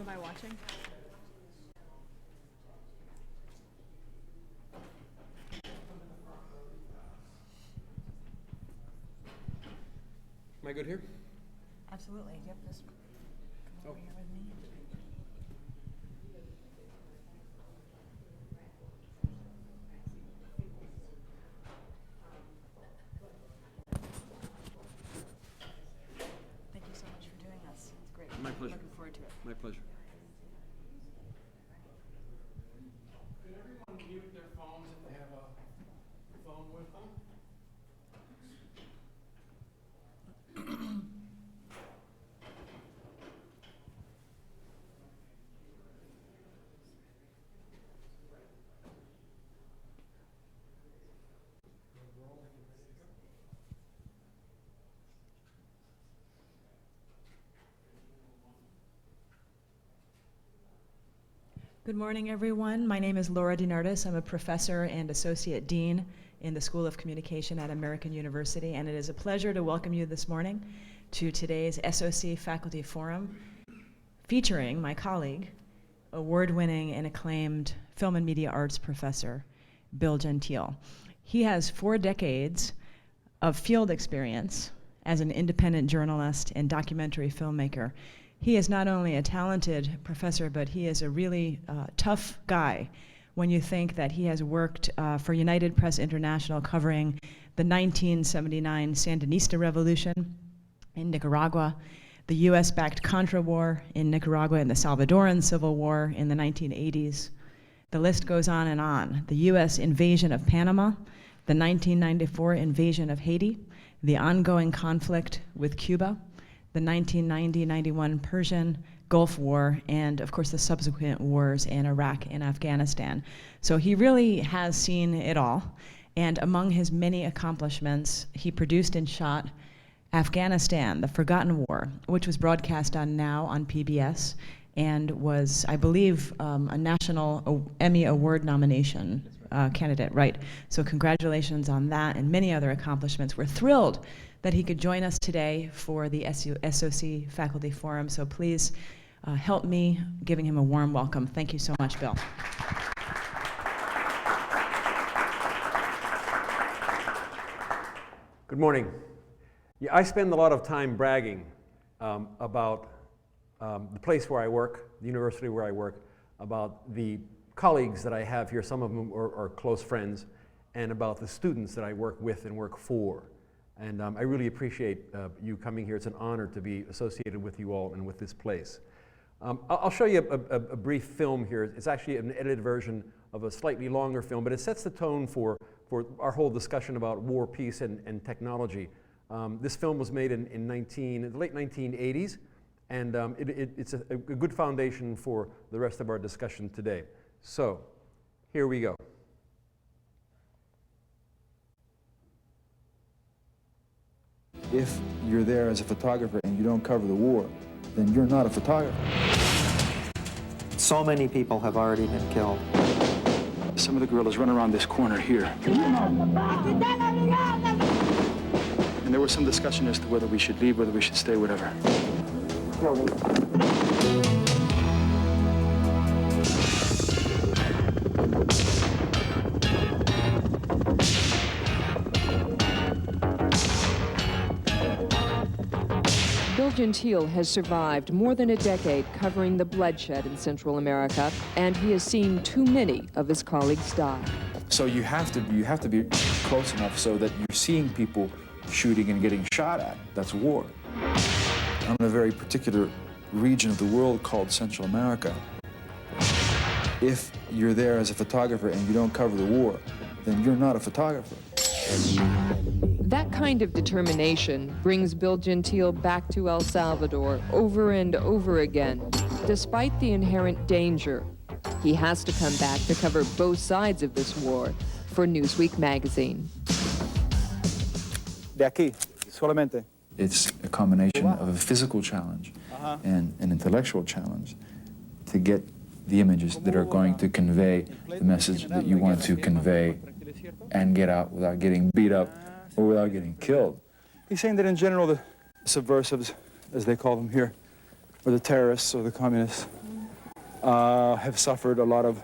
Am I watching? Am I good here? Absolutely. Yep. Just come over here with me. Thank you so much for doing this. It's great. My pleasure. Looking forward to it. My pleasure. Could everyone mute their phones if they have a phone with them? Good morning, everyone. My name is Laura DeNardis. I'm a professor and associate dean in the School of Communication at American University, and it is a pleasure to welcome you this morning to today's SOC Faculty Forum, featuring my colleague, award-winning and acclaimed film and media arts professor, Bill Gentile. He has 4 decades of field experience as an independent journalist and documentary filmmaker. He is not only a talented professor, but he is a really tough guy when you think that he has worked for United Press International covering the 1979 Sandinista Revolution in Nicaragua, the US-backed Contra War in Nicaragua, and the Salvadoran Civil War in the 1980s. The list goes on and on. The US invasion of Panama, the 1994 invasion of Haiti, the ongoing conflict with Cuba, the 1990-91 Persian Gulf War, and of course the subsequent wars in Iraq and Afghanistan. So he really has seen it all. And among his many accomplishments, he produced and shot Afghanistan, The Forgotten War, which was broadcast on Now on PBS and was, I believe, a National Emmy Award nomination candidate, right? So congratulations on that and many other accomplishments. We're thrilled that he could join us today for the SOC Faculty Forum. So please help me giving him a warm welcome. Thank you so much, Bill. Good morning. Yeah, I spend a lot of time bragging about the place where I work, the university where I work, about the colleagues that I have here, some of them are close friends, and about the students that I work with and work for. And I really appreciate you coming here. It's an honor to be associated with you all and with this place. I'll show you a brief film here. It's actually an edited version of a slightly longer film, but it sets the tone for our whole discussion about war, peace, and technology. This film was made in the late 1980s, and it's a good foundation for the rest of our discussion today. So, here we go. If you're there as a photographer and you don't cover the war, then you're not a photographer. So many people have already been killed. Some of the guerrillas run around this corner here. And there was some discussion as to whether we should leave, whether we should stay, whatever. Bill Gentile has survived more than a decade covering the bloodshed in Central America, and he has seen too many of his colleagues die. So you have to be close enough so that you're seeing people shooting and getting shot at. That's war. I'm in a very particular region of the world called Central America. If you're there as a photographer and you don't cover the war, then you're not a photographer. That kind of determination brings Bill Gentile back to El Salvador over and over again, despite the inherent danger. He has to come back to cover both sides of this war for Newsweek magazine. De aquí, solamente. It's a combination of a physical challenge and an intellectual challenge to get the images that are going to convey the message that you want to convey and get out without getting beat up or without getting killed. He's saying that in general the subversives, as they call them here, or the terrorists or the communists, have suffered a lot of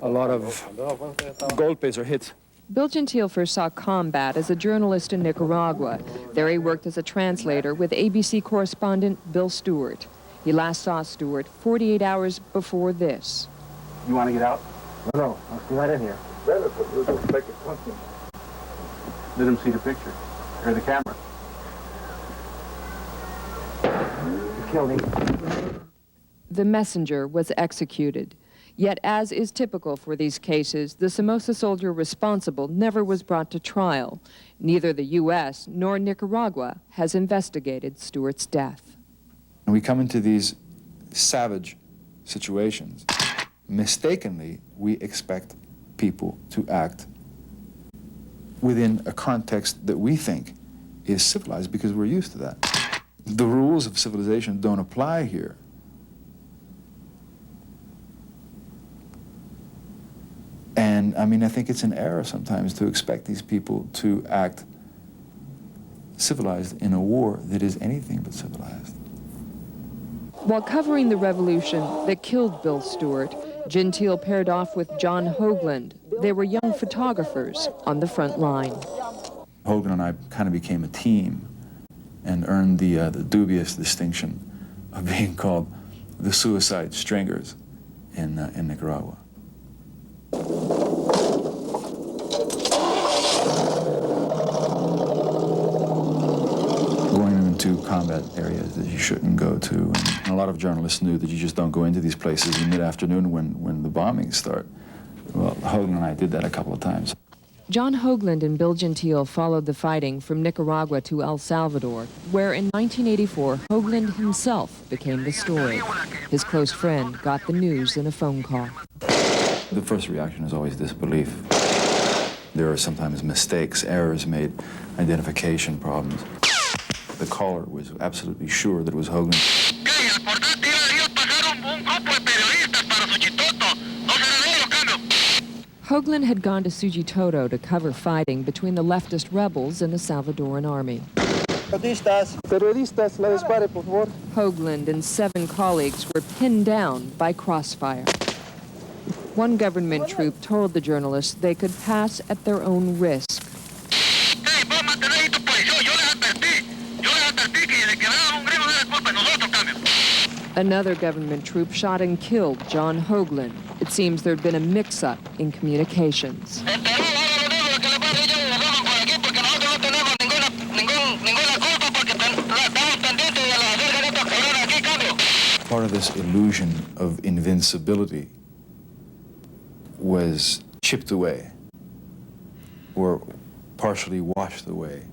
golpes or hits. Bill Gentile first saw combat as a journalist in Nicaragua. There he worked as a translator with ABC correspondent Bill Stewart. He last saw Stewart 48 hours before this. You want to get out? No, I'll stay right in here. Let him see the picture, or the camera. You killed him. The messenger was executed. Yet, as is typical for these cases, the Somoza soldier responsible never was brought to trial. Neither the U.S. nor Nicaragua has investigated Stewart's death. And we come into these savage situations. Mistakenly, we expect people to act within a context that we think is civilized because we're used to that. The rules of civilization don't apply here. And I mean, I think it's an error sometimes to expect these people to act civilized in a war that is anything but civilized. While covering the revolution that killed Bill Stewart, Gentile paired off with John Hoagland. They were young photographers on the front line. Hoagland and I kind of became a team and earned the dubious distinction of being called the Suicide Stringers in Nicaragua. Going into combat areas that you shouldn't go to, and a lot of journalists knew that you just don't go into these places in mid-afternoon when the bombings start. Well, Hoagland and I did that a couple of times. John Hoagland and Bill Gentile followed the fighting from Nicaragua to El Salvador, where in 1984, Hoagland himself became the story. His close friend got the news in a phone call. The first reaction is always disbelief. There are sometimes mistakes, errors made, identification problems. The caller was absolutely sure that it was Hoagland. Hoagland had gone to Sujitoto to cover fighting between the leftist rebels and the Salvadoran army. Hoagland and 7 colleagues were pinned down by crossfire. One government troop told the journalists they could pass at their own risk. Another government troop shot and killed John Hoagland. It seems there'd been a mix-up in communications. Part of this illusion of invincibility was chipped away or partially washed away.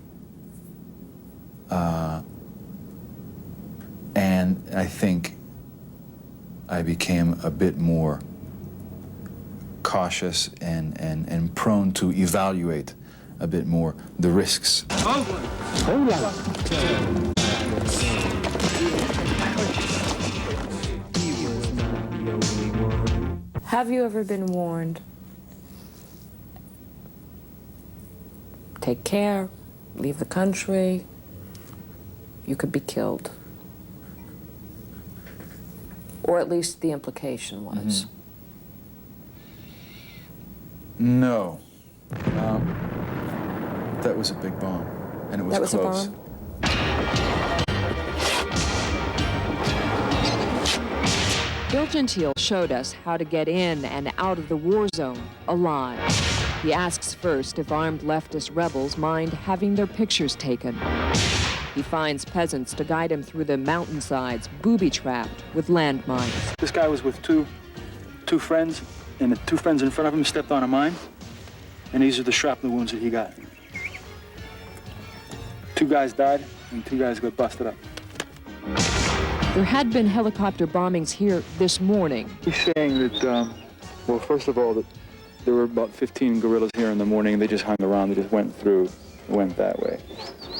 And I think I became a bit more cautious and prone to evaluate a bit more the risks. Have you ever been warned? Take care, leave the country, you could be killed. Or at least the implication was. No. That was a big bomb, and it was close. That was a bomb? Bill Gentile showed us how to get in and out of the war zone alive. He asks first if armed leftist rebels mind having their pictures taken. He finds peasants to guide him through the mountainsides, booby-trapped with landmines. This guy was with two friends, and the 2 friends in front of him stepped on a mine, and these are the shrapnel wounds that he got. 2 guys died, and 2 guys got busted up. There had been helicopter bombings here this morning. He's saying that, well, first of all, that there were about 15 guerrillas here in the morning. They just hung around. They just went through, went that way.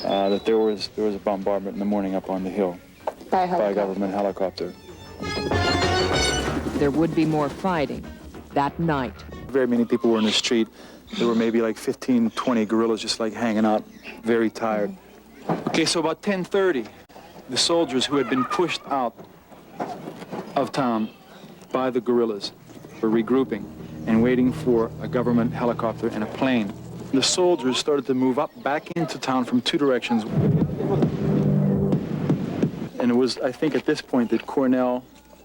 That there was a bombardment in the morning up on the hill by a government helicopter. There would be more fighting that night. Very many people were in the street. There were maybe like 15, 20 guerrillas just like hanging out, very tired. Okay, so about 10:30, the soldiers who had been pushed out of town by the guerrillas were regrouping and waiting for a government helicopter and a plane. The soldiers started to move up back into town from two directions. And it was, I think, at this point that Cornell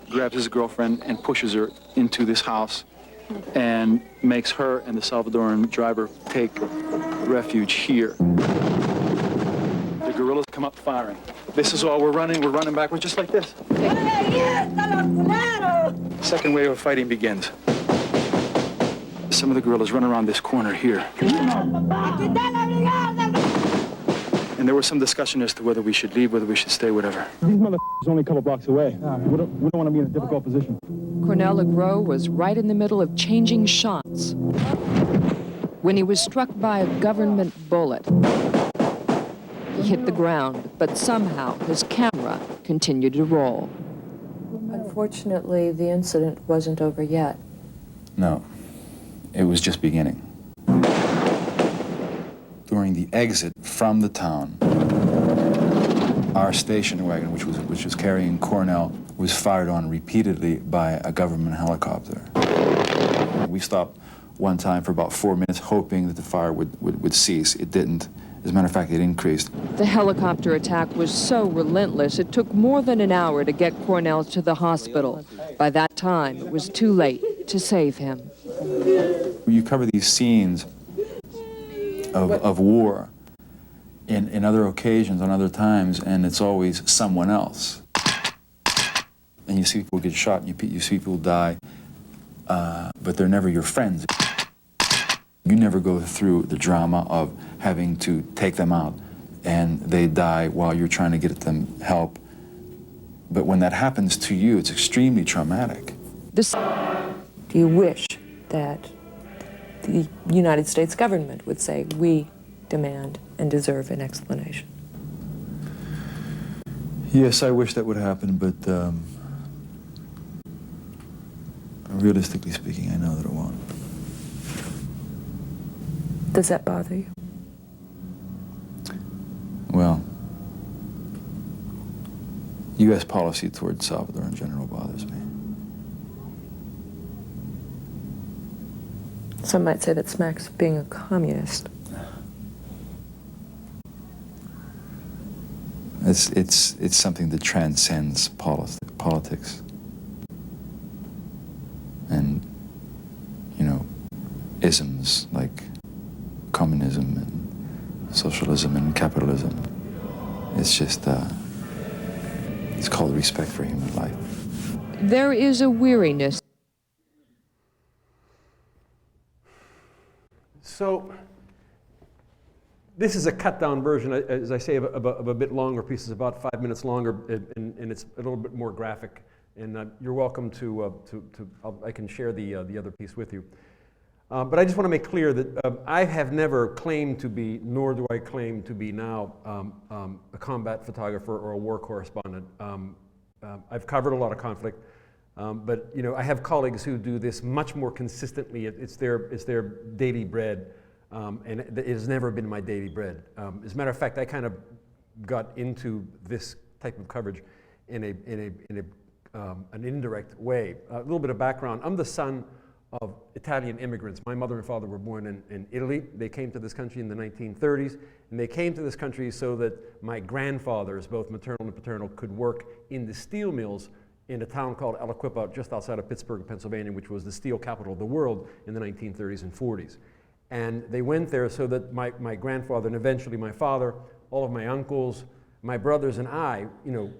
grabs his girlfriend and pushes her into this house and makes her and the Salvadoran driver take refuge here. The guerrillas come up firing. This is all we're running backwards just like this. Second wave of fighting begins. Some of the guerrillas run around this corner here. And there was some discussion as to whether we should leave, whether we should stay, whatever. These motherfuckers only a couple blocks away. We don't want to be in a difficult position. Cornel Legros was right in the middle of changing shots when he was struck by a government bullet. He hit the ground, but somehow his camera continued to roll. Unfortunately, the incident wasn't over yet. No, it was just beginning. During the exit from the town, our station wagon, which was carrying Cornell, was fired on repeatedly by a government helicopter. We stopped one time for about 4 minutes, hoping that the fire would cease. It didn't. As a matter of fact, it increased. The helicopter attack was so relentless, it took more than an hour to get Cornell to the hospital. By that time, it was too late to save him. You cover these scenes of war in other occasions, on other times, and it's always someone else. And you see people get shot, and you see people die, but they're never your friends. You never go through the drama of having to take them out, and they die while you're trying to get them help. But when that happens to you, it's extremely traumatic. Do you wish that the United States government would say, we demand and deserve an explanation? Yes, I wish that would happen, but realistically speaking, I know that it won't. Does that bother you? Well, U.S. policy toward Salvador in general bothers me. Some might say that smacks of being a communist. It's something that transcends politics. And, isms like communism and socialism and capitalism. It's just, it's called respect for human life. There is a weariness. So, this is a cut-down version, as I say, of a bit longer piece. It's about 5 minutes longer, and it's a little bit more graphic. And you're welcome I can share the other piece with you. But I just want to make clear that I have never claimed to be, nor do I claim to be now, a combat photographer or a war correspondent. I've covered a lot of conflict, but I have colleagues who do this much more consistently. It's their daily bread, and it has never been my daily bread. As a matter of fact, I kind of got into this type of coverage in an indirect way. A little bit of background: I'm the son of Italian immigrants. My mother and father were born in Italy. They came to this country in the 1930s, and they came to this country so that my grandfathers, both maternal and paternal, could work in the steel mills in a town called Aliquippa, just outside of Pittsburgh, Pennsylvania, which was the steel capital of the world in the 1930s and 40s. And they went there so that my grandfather, and eventually my father, all of my uncles, my brothers, and I,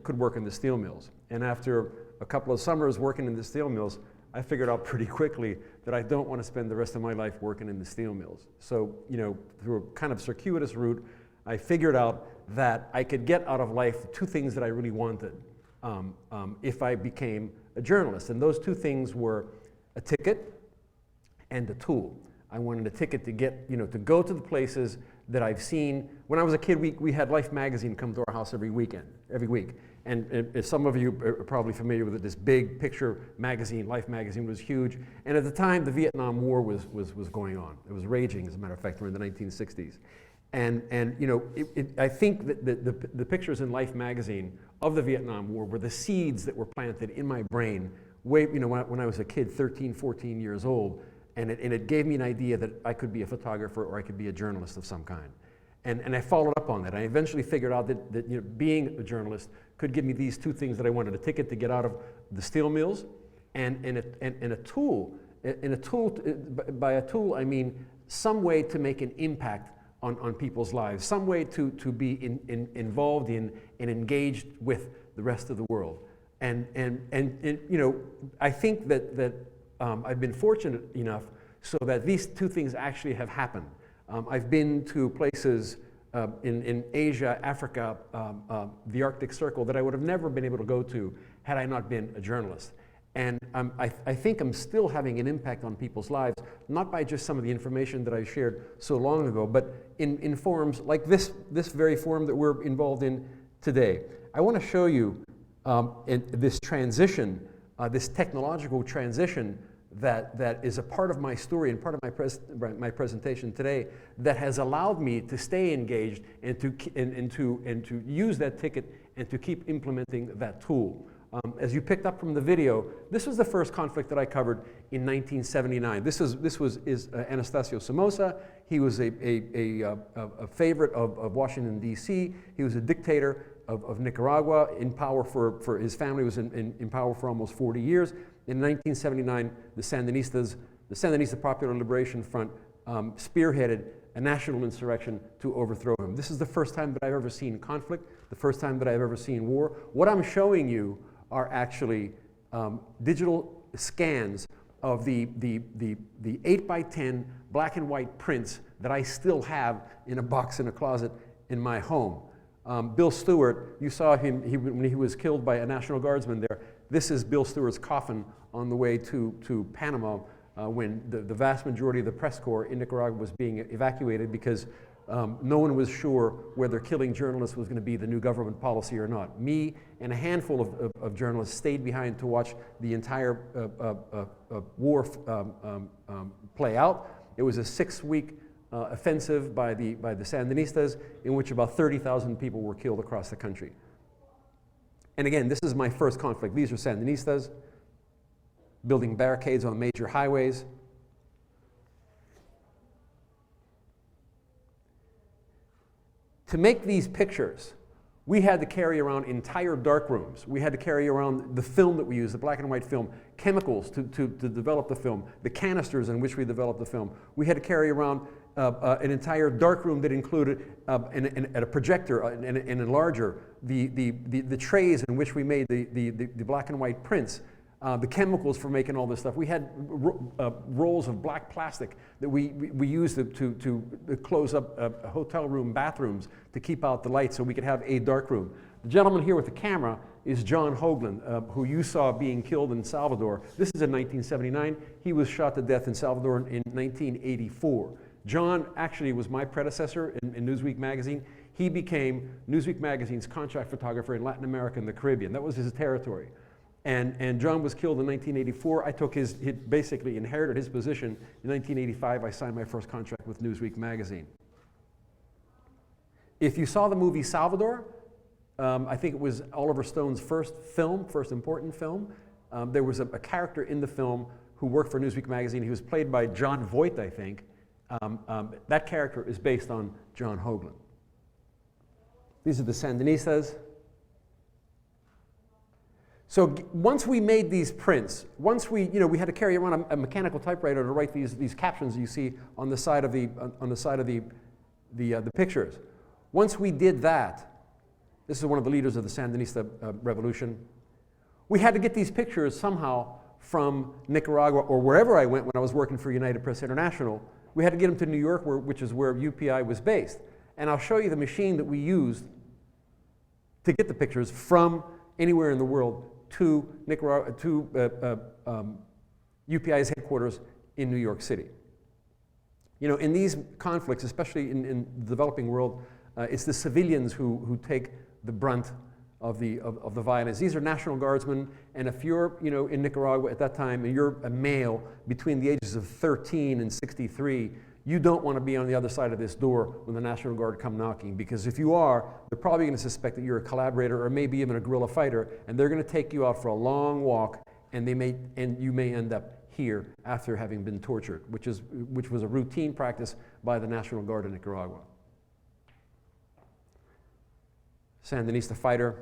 could work in the steel mills. And after a couple of summers working in the steel mills, I figured out pretty quickly that I don't want to spend the rest of my life working in the steel mills. So, through a kind of circuitous route, I figured out that I could get out of life the two things that I really wanted if I became a journalist. And those two things were a ticket and a tool. I wanted a ticket to get, to go to the places that I've seen. When I was a kid, we had Life magazine come to our house every week. And some of you are probably familiar with it, this big picture magazine, Life magazine, was huge. And at the time, the Vietnam War was going on. It was raging, as a matter of fact, during the 1960s. And I think that the pictures in Life magazine of the Vietnam War were the seeds that were planted in my brain when I was a kid, 13, 14 years old, and it gave me an idea that I could be a photographer or I could be a journalist of some kind. And I followed up on that. I eventually figured out that being a journalist could give me these two things that I wanted: a ticket to get out of the steel mills, and a tool. By a tool, I mean some way to make an impact on people's lives, some way to be involved in and engaged with the rest of the world. And I think that I've been fortunate enough so that these two things actually have happened. I've been to places in Asia, Africa, the Arctic Circle that I would have never been able to go to had I not been a journalist. And I think I'm still having an impact on people's lives, not by just some of the information that I shared so long ago, but in forums like this very forum that we're involved in today. I want to show you this transition, this technological transition that is a part of my story and part of my presentation today, that has allowed me to stay engaged and to use that ticket and to keep implementing that tool. As you picked up from the video, this was the first conflict that I covered in 1979. This was Anastasio Somoza. He was a favorite of Washington, D.C. He was a dictator of Nicaragua, in power for his family was in power for almost 40 years. In 1979, the Sandinista Popular Liberation Front spearheaded a national insurrection to overthrow him. This is the first time that I've ever seen conflict, the first time that I've ever seen war. What I'm showing you are actually digital scans of the 8x10 black and white prints that I still have in a box in a closet in my home. Bill Stewart, you saw him when he was killed by a National Guardsman there. This is Bill Stewart's coffin on the way to Panama when the vast majority of the press corps in Nicaragua was being evacuated because no one was sure whether killing journalists was going to be the new government policy or not. Me and a handful of journalists stayed behind to watch the entire war play out. It was a 6-week offensive by the Sandinistas in which about 30,000 people were killed across the country. And again, this is my first conflict. These are Sandinistas building barricades on major highways. To make these pictures, we had to carry around entire dark rooms. We had to carry around the film that we used, the black and white film, chemicals to develop the film, the canisters in which we developed the film. We had to carry around an entire dark room that included a projector, an enlarger, the trays in which we made the black and white prints, the chemicals for making all this stuff. We had rolls of black plastic that we used to close up hotel room bathrooms to keep out the light so we could have a dark room. The gentleman here with the camera is John Hoagland, who you saw being killed in Salvador. This is in 1979. He was shot to death in Salvador in 1984. John actually was my predecessor in Newsweek magazine. He became Newsweek magazine's contract photographer in Latin America and the Caribbean. That was his territory. And John was killed in 1984. I took he basically inherited his position. In 1985, I signed my first contract with Newsweek magazine. If you saw the movie Salvador, I think it was Oliver Stone's first important film. There was a character in the film who worked for Newsweek magazine. He was played by John Voight, I think. That character is based on John Hoagland. These are the Sandinistas. So once we made these prints, once we had to carry around a mechanical typewriter to write these captions you see on the side of the pictures. Once we did that, this is one of the leaders of the Sandinista revolution. We had to get these pictures somehow from Nicaragua or wherever I went when I was working for United Press International. We had to get them to New York, which is where UPI was based. And I'll show you the machine that we used to get the pictures from anywhere in the world to Nicaragua, to UPI's headquarters in New York City. In these conflicts, especially in the developing world, it's the civilians who take the brunt of the violence. These are National Guardsmen, and if you're in Nicaragua at that time and you're a male between the ages of 13 and 63, you don't want to be on the other side of this door when the National Guard come knocking, because if you are, they're probably going to suspect that you're a collaborator or maybe even a guerrilla fighter, and they're going to take you out for a long walk and you may end up here after having been tortured, which was a routine practice by the National Guard in Nicaragua. Sandinista fighter.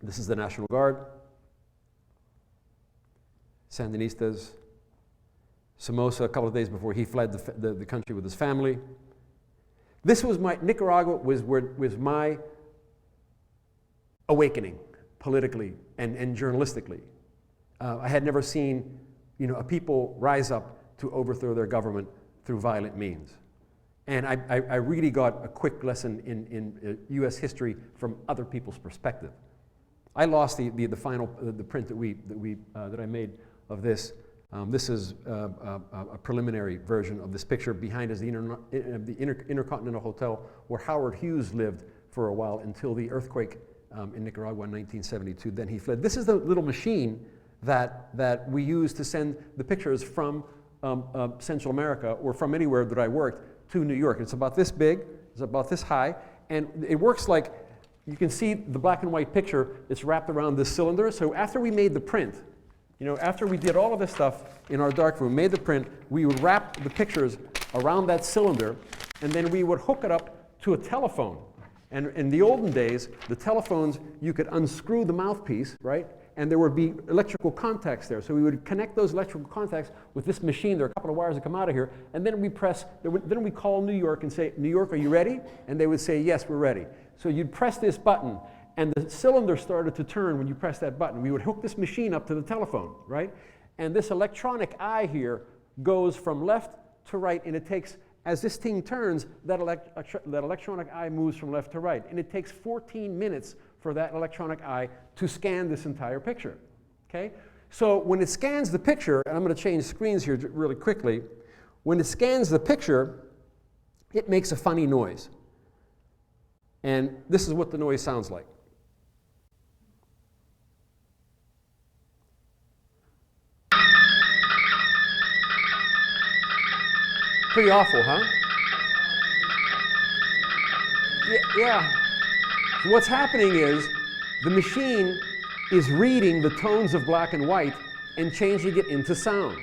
This is the National Guard. Sandinistas. Somoza, a couple of days before he fled the country with his family. This was Nicaragua was my awakening politically and journalistically. I had never seen, a people rise up to overthrow their government through violent means. And I really got a quick lesson in U.S. history from other people's perspective. I lost the print that I made of this. This is a preliminary version of this picture. Behind is the Intercontinental Hotel where Howard Hughes lived for a while until the earthquake in Nicaragua in 1972. Then he fled. This is the little machine that we use to send the pictures from Central America or from anywhere that I worked to New York. It's about this big, it's about this high, and it works like, you can see the black and white picture, it's wrapped around this cylinder. So after we made the print, after we did all of this stuff in our darkroom, made the print, we would wrap the pictures around that cylinder, and then we would hook it up to a telephone. And in the olden days, the telephones, you could unscrew the mouthpiece, right? And there would be electrical contacts there. So we would connect those electrical contacts with this machine. There are a couple of wires that come out of here. And then then we call New York and say, New York, are you ready? And they would say, yes, we're ready. So you'd press this button, and the cylinder started to turn when you press that button. We would hook this machine up to the telephone, right? And this electronic eye here goes from left to right, and it takes, as this thing turns, that electronic eye moves from left to right. And it takes 14 minutes for that electronic eye to scan this entire picture, okay? So when it scans the picture, and I'm going to change screens here really quickly, when it scans the picture, it makes a funny noise. And this is what the noise sounds like. Pretty awful, huh? Yeah. So what's happening is the machine is reading the tones of black and white and changing it into sound,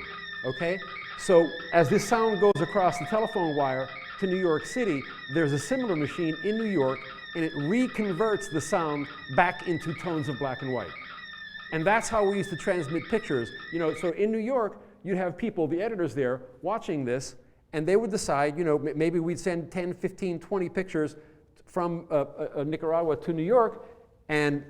okay? So as this sound goes across the telephone wire to New York City, there's a similar machine in New York, and it reconverts the sound back into tones of black and white. And that's how we used to transmit pictures. So in New York, you'd have people, the editors there, watching this, and they would decide, maybe we'd send 10, 15, 20 pictures from Nicaragua to New York, and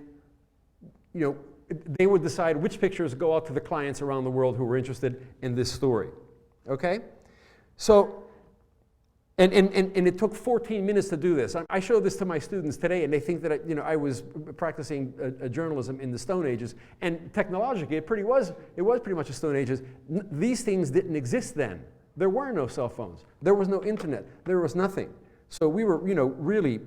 they would decide which pictures go out to the clients around the world who were interested in this story. Okay? So, and it took 14 minutes to do this. I show this to my students today, and they think that I was practicing journalism in the Stone Ages, and technologically it was pretty much the Stone Ages. These things didn't exist then. There were no cell phones. There was no internet. There was nothing. So we were, really,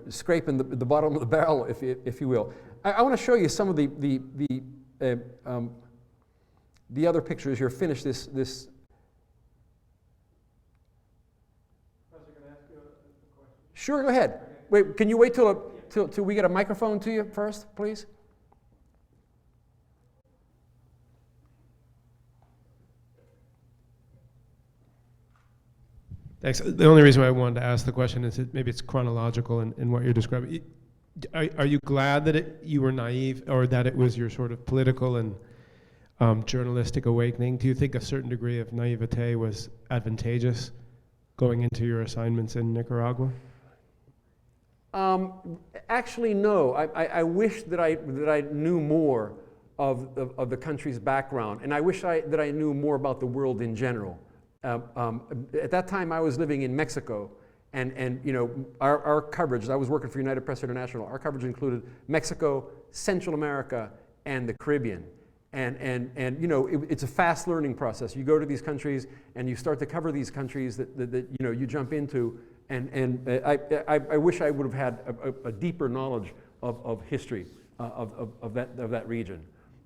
scraping the bottom of the barrel, if you will. I want to show you some of the other pictures here. Finish this. Professor, can I ask you a question? Sure, go ahead. Wait, can you wait till we get a microphone to you first, please? Thanks. The only reason why I wanted to ask the question is that maybe it's chronological in what you're describing. Are you glad that you were naive, or that it was your sort of political and journalistic awakening? Do you think a certain degree of naivete was advantageous going into your assignments in Nicaragua? Actually, no. I wish that I knew more of the country's background, and I wish that I knew more about the world in general. At that time, I was living in Mexico, and our coverage, I was working for United Press International, our coverage included Mexico, Central America, and the Caribbean. And it's a fast learning process. You go to these countries, and you start to cover these countries that you jump into, and I wish I would have had a deeper knowledge of history of that region.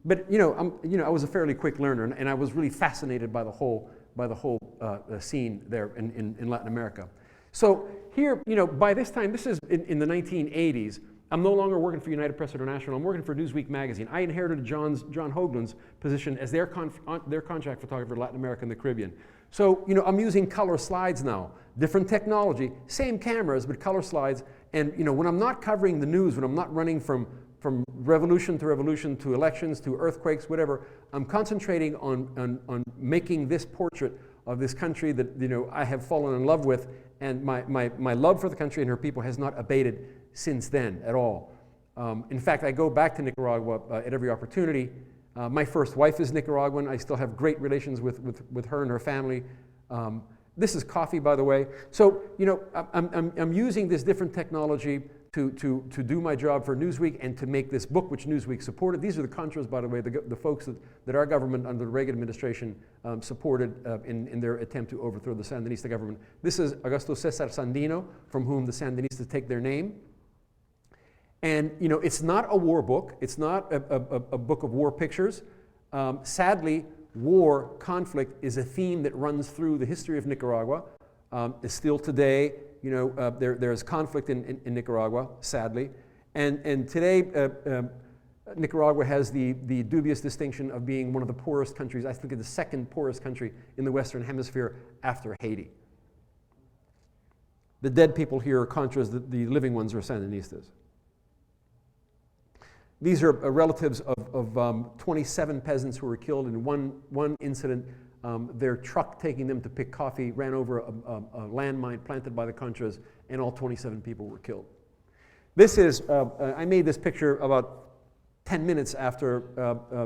But I was a fairly quick learner, and I was really fascinated by the whole scene there in Latin America. So here, by this time, this is in the 1980s, I'm no longer working for United Press International. I'm working for Newsweek magazine. I inherited John Hoagland's position as their contract photographer for Latin America and the Caribbean. So, you know, I'm using color slides now. Different technology, same cameras, but color slides. And, you know, when I'm not covering the news, when I'm not running from revolution to elections to earthquakes, whatever, I'm concentrating on making this portrait of this country that, you know, I have fallen in love with, and my love for the country and her people has not abated since then at all. In fact, I go back to Nicaragua at every opportunity. My first wife is Nicaraguan. I still have great relations with her and her family. This is coffee, by the way. So, you know, I'm using this different technology to do my job for Newsweek and to make this book, which Newsweek supported. These are the Contras, by the way, the folks that our government under the Reagan administration supported in their attempt to overthrow the Sandinista government. This is Augusto Cesar Sandino, from whom the Sandinistas take their name. And, you know, it's not a war book. It's not a book of war pictures. Sadly, war, conflict is a theme that runs through the history of Nicaragua. Still today, you know, there's conflict in Nicaragua, sadly. And today, Nicaragua has the dubious distinction of being one of the poorest countries. I think it's the second poorest country in the Western Hemisphere after Haiti. The dead people here are Contras, the living ones are Sandinistas. These are relatives of 27 peasants who were killed in one incident. Their truck taking them to pick coffee ran over a landmine planted by the Contras, and all 27 people were killed. This is, I made this picture about 10 minutes after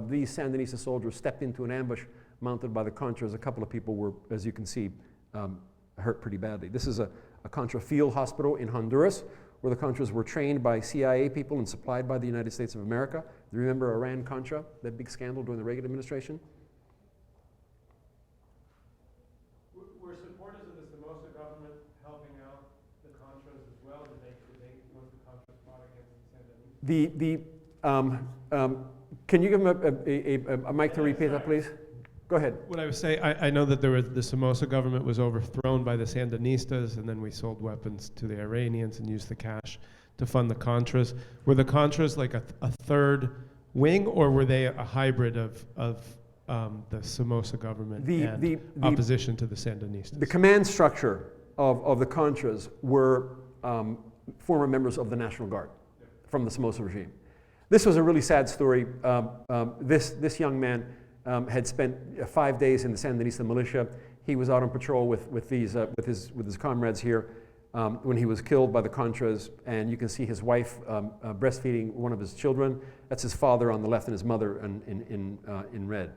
these Sandinista soldiers stepped into an ambush mounted by the Contras. A couple of people were, as you can see, hurt pretty badly. This is a Contra field hospital in Honduras, where the Contras were trained by CIA people and supplied by the United States of America. Do you remember Iran-Contra, that big scandal during the Reagan administration? Were supporters of the Somoza government helping out the Contras as well? Was the Contras plot against the Sandinistas? Can you give him a mic to repeat that, please? Go ahead. What I was saying, I know that the Somoza government was overthrown by the Sandinistas, and then we sold weapons to the Iranians and used the cash to fund the Contras. Were the Contras like a third wing, or were they a hybrid of the Somoza government and opposition to the Sandinistas? The command structure of the Contras were former members of the National Guard from the Somoza regime. This was a really sad story. This young man had spent 5 days in the Sandinista militia. He was out on patrol with his comrades here when he was killed by the Contras, and you can see his wife breastfeeding one of his children. That's his father on the left and his mother in red.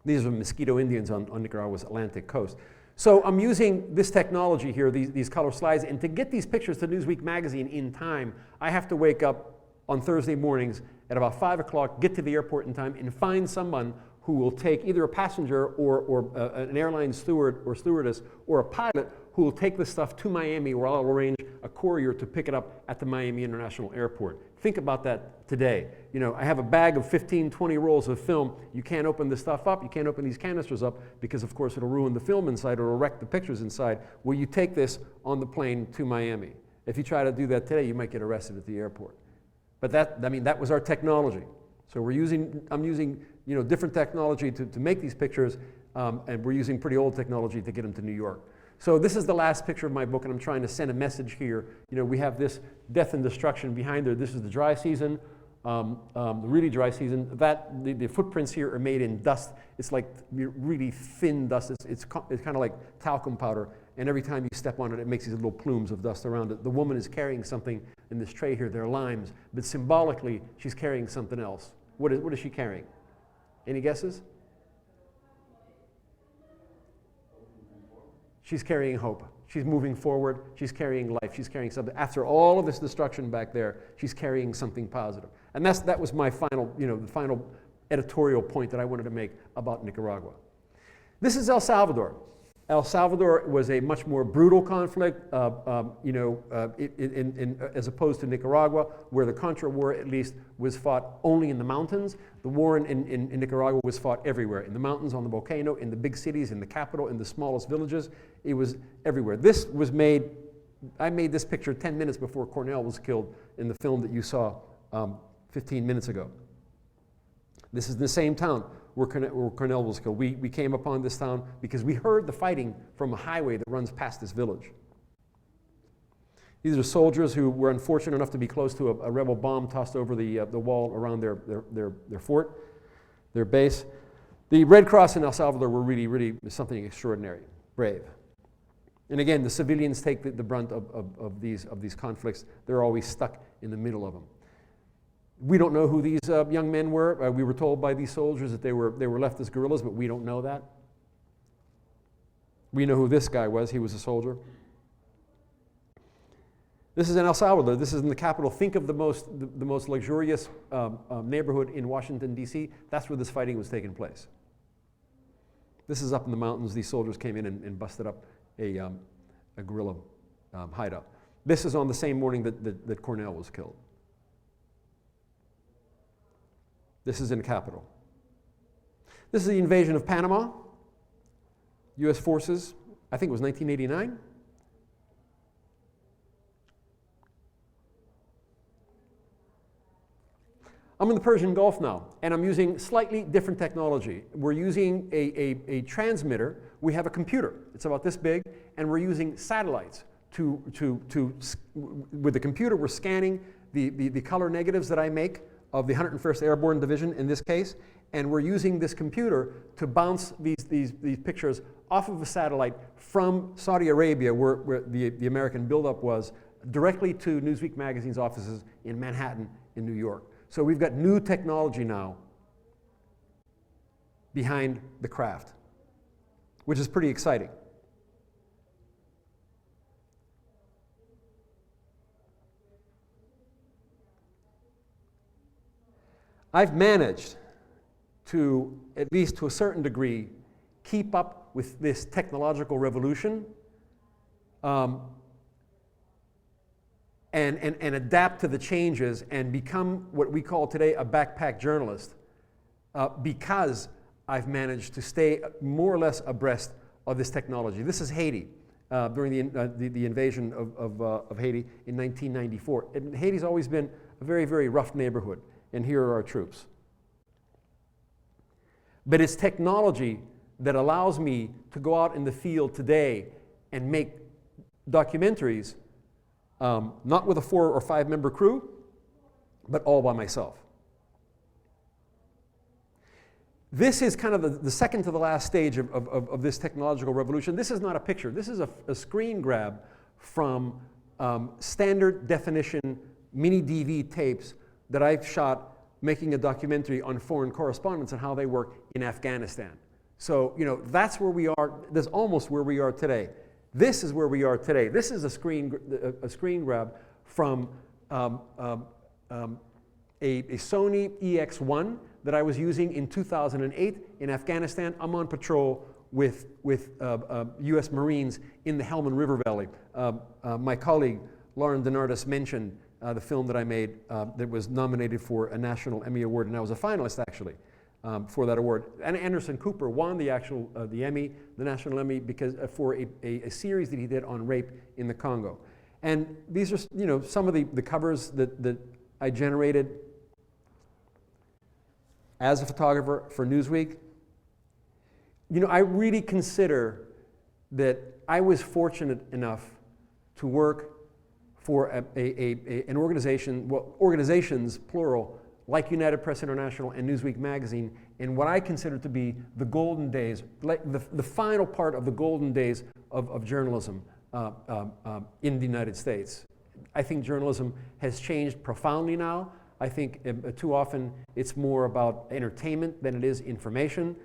These are Mosquito Indians on Nicaragua's Atlantic coast. So I'm using this technology here, these color slides, and to get these pictures to Newsweek magazine in time, I have to wake up on Thursday mornings at about 5 o'clock, get to the airport in time, and find someone who will take either a passenger or an airline steward or stewardess or a pilot who will take this stuff to Miami, where I'll arrange a courier to pick it up at the Miami International Airport. Think about that today. You know, I have a bag of 15, 20 rolls of film. You can't open this stuff up. You can't open these canisters up because, of course, it'll ruin the film inside or it'll wreck the pictures inside. Will you take this on the plane to Miami? If you try to do that today, you might get arrested at the airport. But that was our technology. So I'm using, you know, different technology to make these pictures, and we're using pretty old technology to get them to New York. So this is the last picture of my book, and I'm trying to send a message here. You know, we have this death and destruction behind there. This is the dry season, the really dry season. The footprints here are made in dust. It's like really thin dust. It's kind of like talcum powder. And every time you step on it, it makes these little plumes of dust around it. The woman is carrying something in this tray here. They're limes. But symbolically, she's carrying something else. What is she carrying? Any guesses? She's carrying hope. She's moving forward. She's carrying life. She's carrying something. After all of this destruction back there, she's carrying something positive. And that was my final, you know, the final editorial point that I wanted to make about Nicaragua. This is El Salvador. El Salvador was a much more brutal conflict, as opposed to Nicaragua, where the Contra War, at least, was fought only in the mountains. The war in Nicaragua was fought everywhere, in the mountains, on the volcano, in the big cities, in the capital, in the smallest villages. It was everywhere. This was made I made this picture 10 minutes before Cornell was killed in the film that you saw 15 minutes ago. This is the same town where Cornell was killed. We came upon this town because we heard the fighting from a highway that runs past this village. These are soldiers who were unfortunate enough to be close to a rebel bomb tossed over the wall around their fort, their base. The Red Cross in El Salvador were really something extraordinary, brave. And again, the civilians take the brunt of these conflicts. They're always stuck in the middle of them. We don't know who these young men were. We were told by these soldiers that they were leftist guerrillas, but we don't know that. We know who this guy was. He was a soldier. This is in El Salvador. This is in the capital. Think of the most luxurious neighborhood in Washington, D.C. That's where this fighting was taking place. This is up in the mountains. These soldiers came in and busted up a guerrilla hideout. This is on the same morning that Cornell was killed. This is in the capital. This is the invasion of Panama. U.S. forces, I think it was 1989. I'm in the Persian Gulf now, and I'm using slightly different technology. We're using a transmitter. We have a computer. It's about this big, and we're using satellites with the computer, we're scanning the color negatives that I make of the 101st Airborne Division in this case, and we're using this computer to bounce these pictures off of a satellite from Saudi Arabia, where the American buildup was, directly to Newsweek magazine's offices in Manhattan in New York. So we've got new technology now behind the craft, which is pretty exciting. I've managed to, at least to a certain degree, keep up with this technological revolution and adapt to the changes and become what we call today a backpack journalist because I've managed to stay more or less abreast of this technology. This is Haiti during the invasion of Haiti in 1994. And Haiti's always been a very rough neighborhood, and here are our troops. But it's technology that allows me to go out in the field today and make documentaries, not with a 4 or 5 member crew, but all by myself. This is kind of the second to the last stage of this technological revolution. This is not a picture. This is a screen grab from standard definition mini DV tapes that I've shot making a documentary on foreign correspondents and how they work in Afghanistan. So, you know, that's where we are. That's almost where we are today. This is where we are today. This is a screen grab from a Sony EX1 that I was using in 2008 in Afghanistan. I'm on patrol with U.S. Marines in the Helmand River Valley. My colleague, Lauren DeNardis, mentioned the film that I made that was nominated for a National Emmy Award, and I was a finalist, actually, for that award. And Anderson Cooper won the Emmy, the National Emmy, because for a series that he did on rape in the Congo. And these are, you know, some of the covers that I generated as a photographer for Newsweek. You know, I really consider that I was fortunate enough to work for an organization, well, organizations, plural, like United Press International and Newsweek magazine, in what I consider to be the golden days, like the final part of the golden days of journalism in the United States. I think journalism has changed profoundly now. I think too often it's more about entertainment than it is information.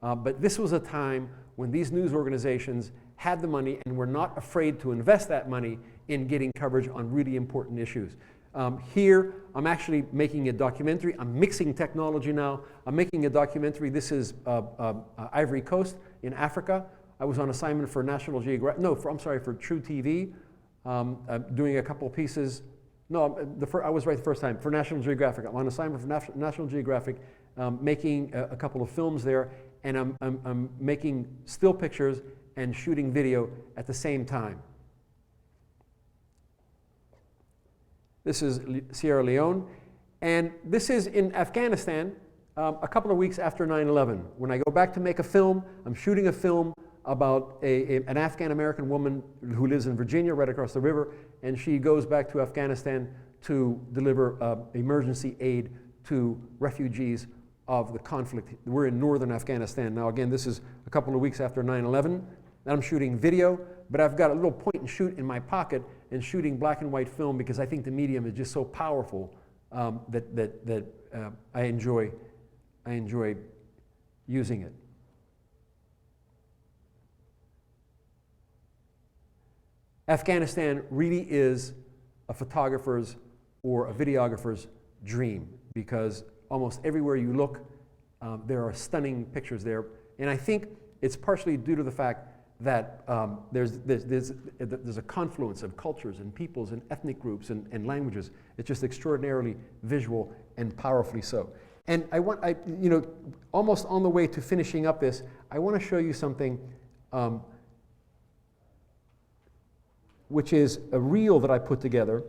But this was a time when these news organizations had the money and were not afraid to invest that money in getting coverage on really important issues. Here, I'm actually making a documentary. I'm mixing technology now. I'm making a documentary. This is Ivory Coast in Africa. I was on assignment for National Geographic, for True TV, doing a couple of pieces. No, I was right the first time, for National Geographic. I'm on assignment for National Geographic, making a couple of films there, and I'm making still pictures and shooting video at the same time. This is Sierra Leone. And this is in Afghanistan a couple of weeks after 9/11. When I go back to make a film, I'm shooting a film about an Afghan-American woman who lives in Virginia, right across the river, and she goes back to Afghanistan to deliver emergency aid to refugees of the conflict. We're in northern Afghanistan. Now again, this is a couple of weeks after 9/11. I'm shooting video, but I've got a little point and shoot in my pocket and shooting black and white film because I think the medium is just so powerful that I enjoy using it. Afghanistan really is a photographer's or a videographer's dream because almost everywhere you look, there are stunning pictures there. And I think it's partially due to the fact that there's a confluence of cultures and peoples and ethnic groups and languages. It's just extraordinarily visual and powerfully so. And almost on the way to finishing up this, I want to show you something which is a reel that I put together.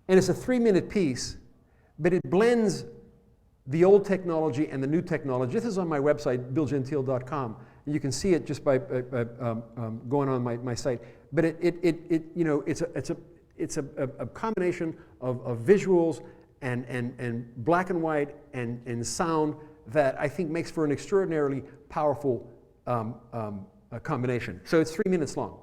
And it's a 3-minute piece, but it blends the old technology and the new technology. This is on my website, billgentile.com. And you can see it just by going on my site. But it's a combination of visuals and black and white and sound that I think makes for an extraordinarily powerful combination. So it's 3 minutes long.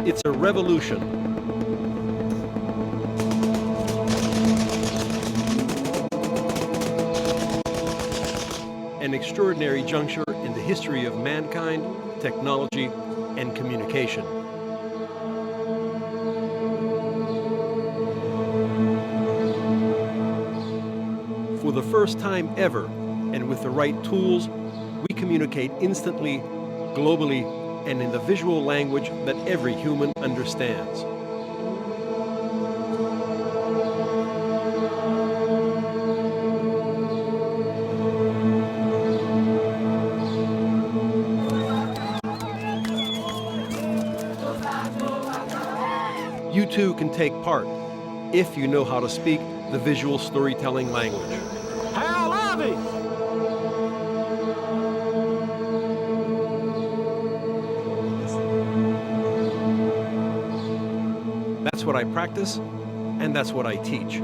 It's a revolution. An extraordinary juncture in the history of mankind, technology, and communication. For the first time ever, and with the right tools, we communicate instantly, globally, and in the visual language that every human understands. You too can take part if you know how to speak the visual storytelling language. How lovely! That's what I practice, and that's what I teach.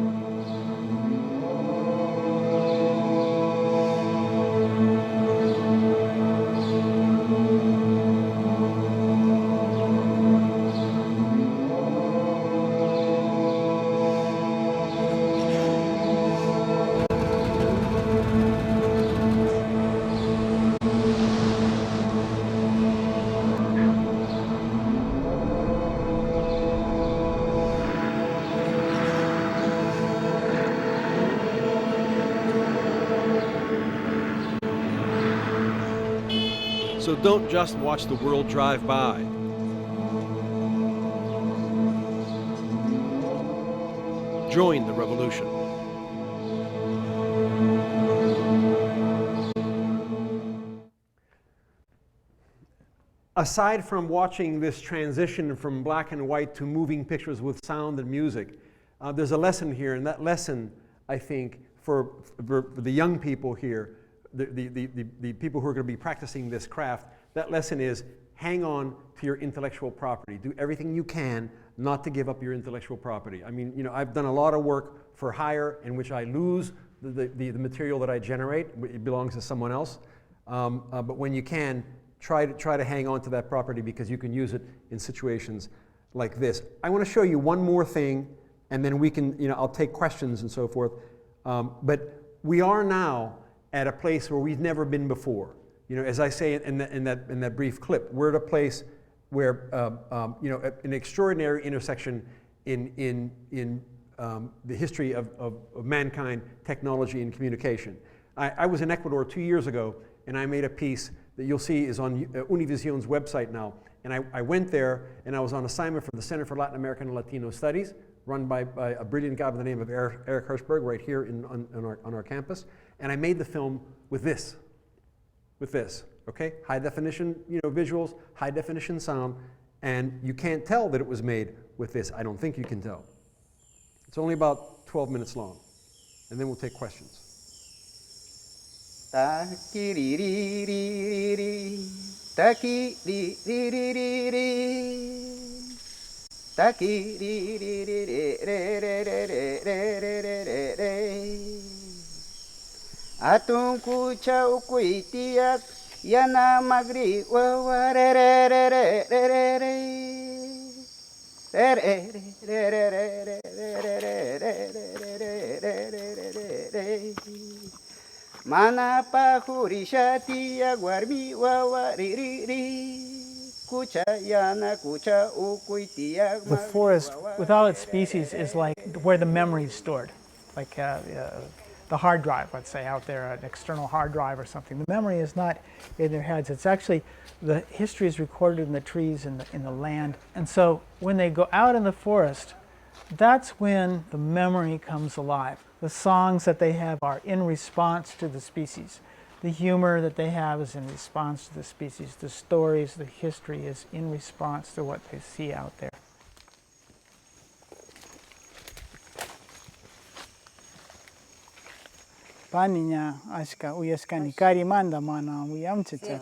So don't just watch the world drive by. Join the revolution. Aside from watching this transition from black and white to moving pictures with sound and music, there's a lesson here, and that lesson, I think, for the young people here, the people who are going to be practicing this craft, that lesson is hang on to your intellectual property. Do everything you can not to give up your intellectual property. I mean, you know, I've done a lot of work for hire in which I lose the material that I generate. It belongs to someone else. But when you can, try to hang on to that property because you can use it in situations like this. I want to show you one more thing, and then we can, you know, I'll take questions and so forth. But we are now at a place where we've never been before. You know, as I say in that brief clip, we're at a place where you know, an extraordinary intersection in the history of mankind, technology, and communication. I was in Ecuador 2 years ago, and I made a piece that you'll see is on Univision's website now. And I went there, and I was on assignment from the Center for Latin American and Latino Studies, run by a brilliant guy by the name of Eric Hirschberg, right here on our campus. And I made the film with this, okay? High definition, you know, visuals, high definition sound, and you can't tell that it was made with this. I don't think you can tell. It's only about 12 minutes long, and then we'll take questions. Atong kucha ukuitiak yana magri wa re re re re re re re mana pa hurishatiya guarmi wa ri ri ri kucha yana kucha ukuitiak. The forest with all its species is like where the memory is stored, like the hard drive, let's say, out there, an external hard drive or something. The memory is not in their heads. It's actually, the history is recorded in the trees, in the land. And so when they go out in the forest, that's when the memory comes alive. The songs that they have are in response to the species. The humor that they have is in response to the species. The stories, the history is in response to what they see out there. Paninya aska uyaskani kari manda mana uyam chicha.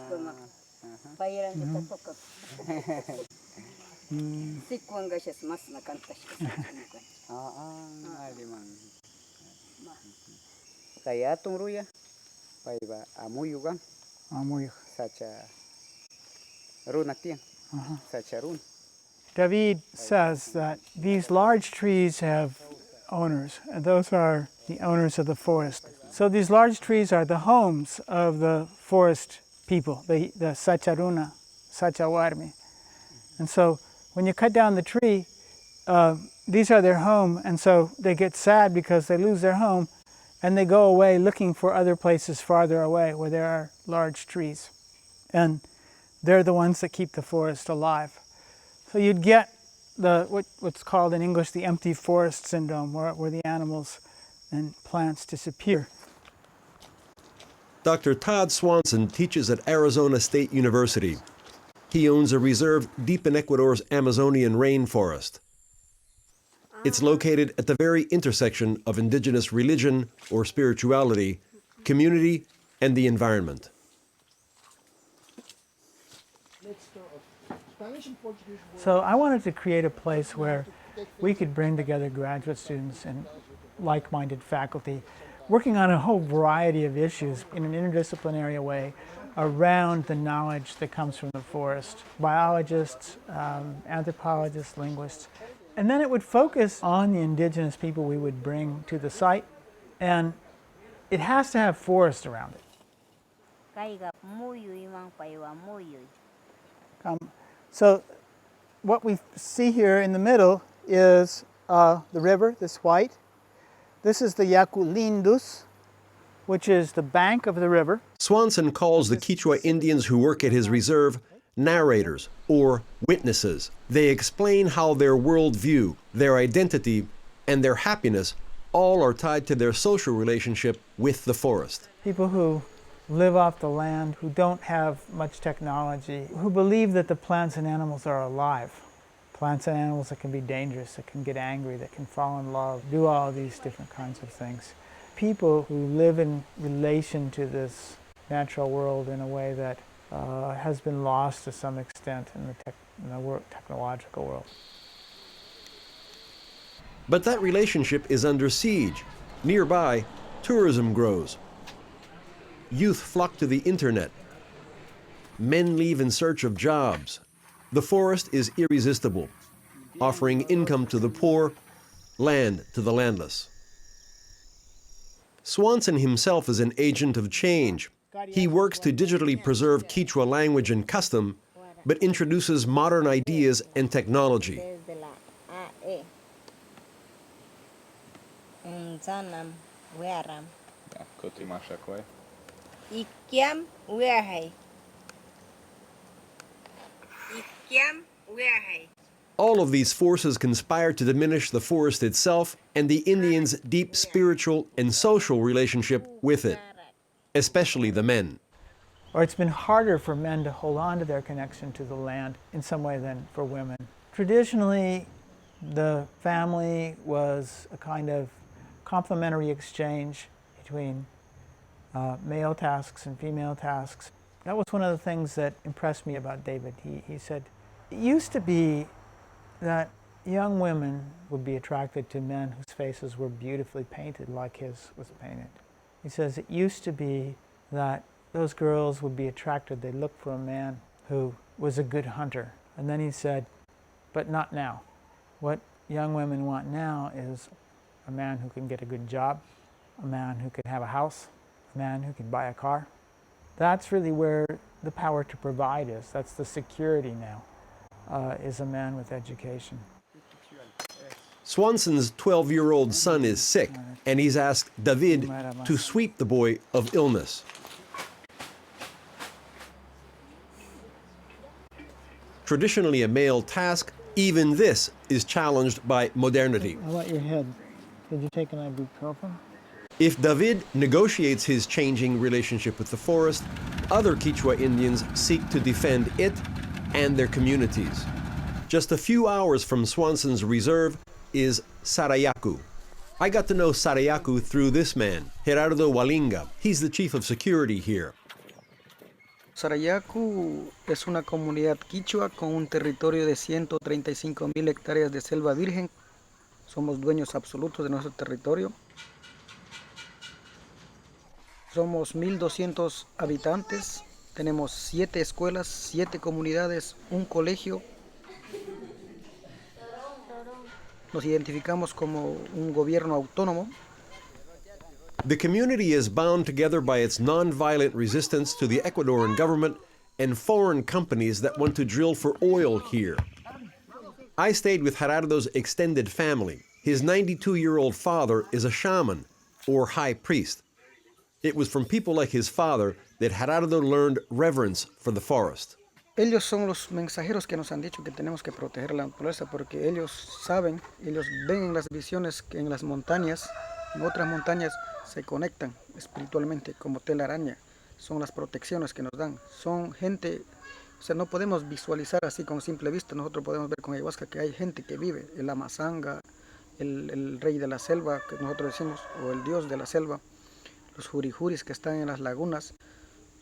Sikwangashes mas nakantash. Kaya tungruya. Paiba amuyugan. Amuyug. Sacha runatian. Sacha run. David says that these large trees have owners, and those are the owners of the forest. So these large trees are the homes of the forest people, the Sacharuna, Sachawarmi. And so when you cut down the tree, these are their home, and so they get sad because they lose their home, and they go away looking for other places farther away where there are large trees. And they're the ones that keep the forest alive. So you'd get what's called in English the empty forest syndrome, where the animals and plants disappear. Dr. Todd Swanson teaches at Arizona State University. He owns a reserve deep in Ecuador's Amazonian rainforest. It's located at the very intersection of indigenous religion or spirituality, community, and the environment. So I wanted to create a place where we could bring together graduate students and like-minded faculty working on a whole variety of issues in an interdisciplinary way around the knowledge that comes from the forest. Biologists, anthropologists, linguists. And then it would focus on the indigenous people we would bring to the site, and it has to have forest around it. So what we see here in the middle is the river, this white. This is the Yaculindus, which is the bank of the river. Swanson calls the Quechua Indians who work at his reserve narrators or witnesses. They explain how their worldview, their identity, and their happiness all are tied to their social relationship with the forest. People who live off the land, who don't have much technology, who believe that the plants and animals are alive. Plants and animals that can be dangerous, that can get angry, that can fall in love, do all these different kinds of things. People who live in relation to this natural world in a way that has been lost to some extent in the technological world. But that relationship is under siege. Nearby, tourism grows. Youth flock to the internet. Men leave in search of jobs. The forest is irresistible, offering income to the poor, land to the landless. Swanson himself is an agent of change. He works to digitally preserve Quechua language and custom, but introduces modern ideas and technology. All of these forces conspire to diminish the forest itself and the Indians' deep spiritual and social relationship with it, especially the men. Or it's been harder for men to hold on to their connection to the land in some way than for women. Traditionally, the family was a kind of complementary exchange between male tasks and female tasks. That was one of the things that impressed me about David. He said, it used to be that young women would be attracted to men whose faces were beautifully painted like his was painted. He says it used to be that those girls would be attracted, they'd look for a man who was a good hunter. And then he said, but not now. What young women want now is a man who can get a good job, a man who can have a house, a man who can buy a car. That's really where the power to provide is. That's the security now, is a man with education. Swanson's 12-year-old son is sick, and he's asked David to sweep the boy of illness. Traditionally a male task, even this is challenged by modernity. How about your head? Did you take an ibuprofen? If David negotiates his changing relationship with the forest, other Quechua Indians seek to defend it and their communities. Just a few hours from Swanson's reserve is Sarayaku. I got to know Sarayaku through this man, Gerardo Walinga. He's the chief of security here. Sarayaku es una comunidad quichua con un territorio de 135,000 hectáreas de selva virgen. Somos dueños absolutos de nuestro territorio. Somos 1,200 habitantes. Tenemos 7 escuelas, 7 comunidades, un colegio. Nos identificamos como un gobierno autónomo. The community is bound together by its nonviolent resistance to the Ecuadorian government and foreign companies that want to drill for oil here. I stayed with Gerardo's extended family. His 92-year-old father is a shaman, or high priest. It was from people like his father that Gerardo learned reverence for the forest. Ellos son los mensajeros que nos han dicho que tenemos que proteger la naturaleza porque ellos saben, ellos ven en las visiones que en las montañas, en otras montañas se conectan espiritualmente como telaraña. Son las protecciones que nos dan. Son gente, o sea, no podemos visualizar así con simple vista. Nosotros podemos ver con ayahuasca que hay gente que vive, el amazanga, el rey de la selva, que nosotros decimos, o el dios de la selva, los jurijuris que están en las lagunas.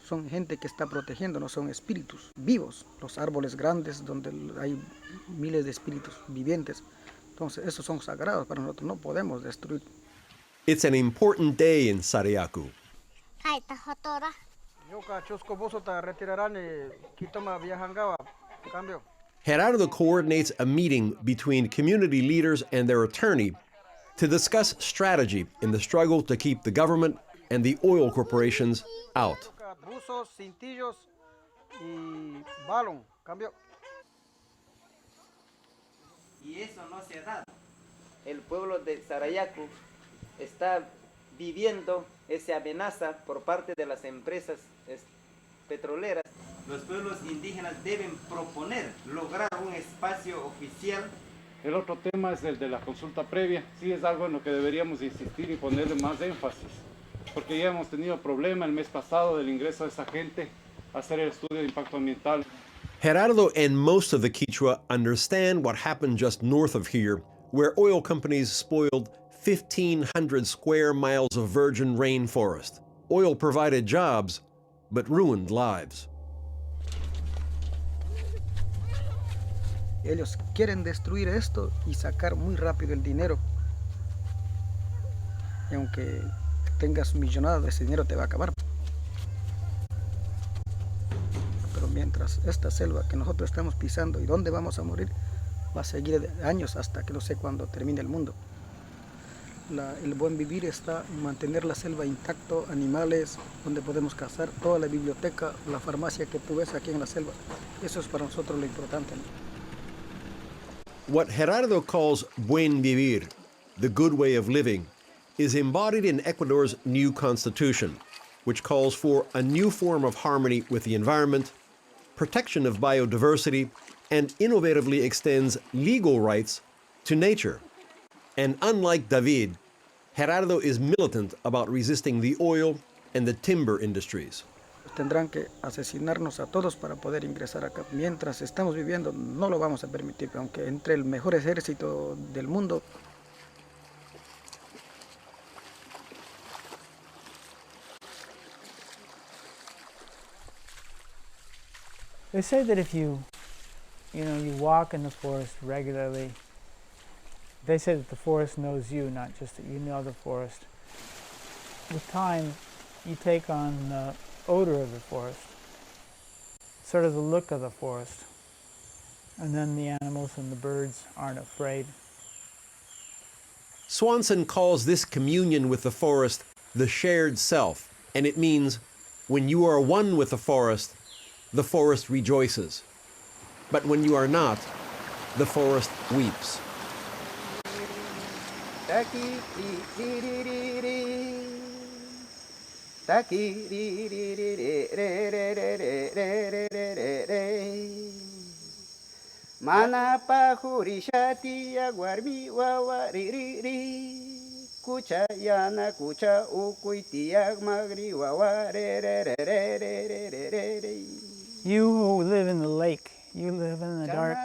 Son gente que está protegiendo, no son espíritus vivos. Los árboles grandes donde hay miles de espíritus vivientes. Entonces, esos son sagrados para nosotros, no podemos destruir. It's an important day in Sarayaku. Gerardo coordinates a meeting between community leaders and their attorney to discuss strategy in the struggle to keep the government and the oil corporations out. El pueblo de Sarayaku está viviendo esa amenaza por parte de las empresas petroleras. Los pueblos indígenas deben proponer lograr un espacio oficial. El otro tema es el de la consulta previa. Sí, es algo en lo que deberíamos insistir y ponerle más énfasis, porque ya hemos tenido problema el mes pasado del ingreso de esa gente a hacer el estudio de impacto ambiental. Gerardo and most of the Quechua understand what happened just north of here, where oil companies spoiled 1,500 square miles of virgin rainforest. Oil provided jobs, but ruined lives. Ellos quieren destruir esto y sacar muy rápido el dinero. Y aunque tengas millonadas, ese dinero te va a acabar. Pero mientras esta selva que nosotros estamos pisando y donde vamos a morir, va a seguir años hasta que no sé cuándo termine el mundo. El buen vivir está en mantener la selva intacto, animales donde podemos cazar, toda la biblioteca, la farmacia que tú ves aquí en la selva. Eso es para nosotros lo importante, ¿no? What Gerardo calls buen vivir, the good way of living, is embodied in Ecuador's new constitution, which calls for a new form of harmony with the environment, protection of biodiversity, and innovatively extends legal rights to nature. And unlike David, Gerardo is militant about resisting the oil and the timber industries. Tendrán que asesinarnos a todos para poder ingresar acá. Mientras estamos viviendo, no lo vamos a permitir, aunque entre el mejor ejército del mundo. They say that if you walk in the forest regularly, they say that the forest knows you, not just that you know the forest. With time, you take on the odor of the forest, sort of the look of the forest, and then the animals and the birds aren't afraid. Swanson calls this communion with the forest the shared self, and it means when you are one with the forest rejoices. But when you are not, the forest weeps. Manapa hurishati aguarmi wawa ri kucha yana kucha ukuiti magri wawa re. You who live in the lake, you live in the dark,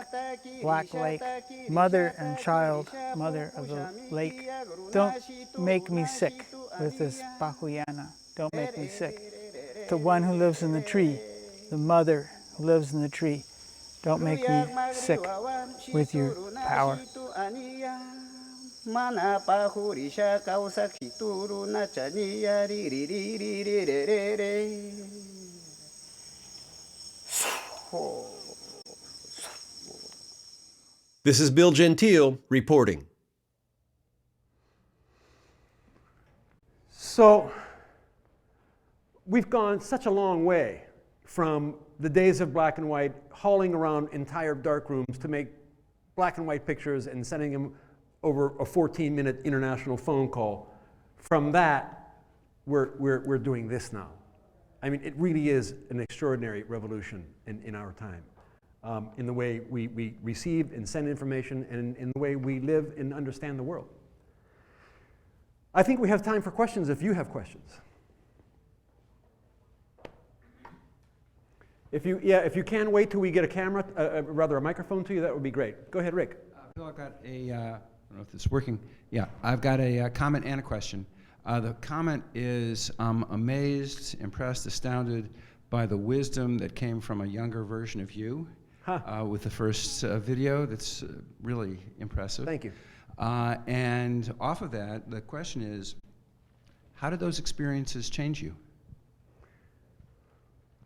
black lake, mother and child, mother of the lake, don't make me sick with this Pahuyana. Don't make me sick. The one who lives in the tree, the mother who lives in the tree, don't make me sick with your power. This is Bill Gentile reporting. So, we've gone such a long way from the days of black and white, hauling around entire dark rooms to make black and white pictures and sending them over a 14-minute international phone call. From that, we're doing this now. I mean, it really is an extraordinary revolution in our time, in the way we receive and send information and in the way we live and understand the world. I think we have time for questions if you have questions. If you can wait till we get a camera, rather a microphone to you, that would be great. Go ahead, Rick. Bill, I've got I don't know if this is working. Yeah, I've got a comment and a question. The comment is, I'm amazed, impressed, astounded by the wisdom that came from a younger version of you with the first video. That's really impressive. Thank you. And off of that, the question is, how did those experiences change you?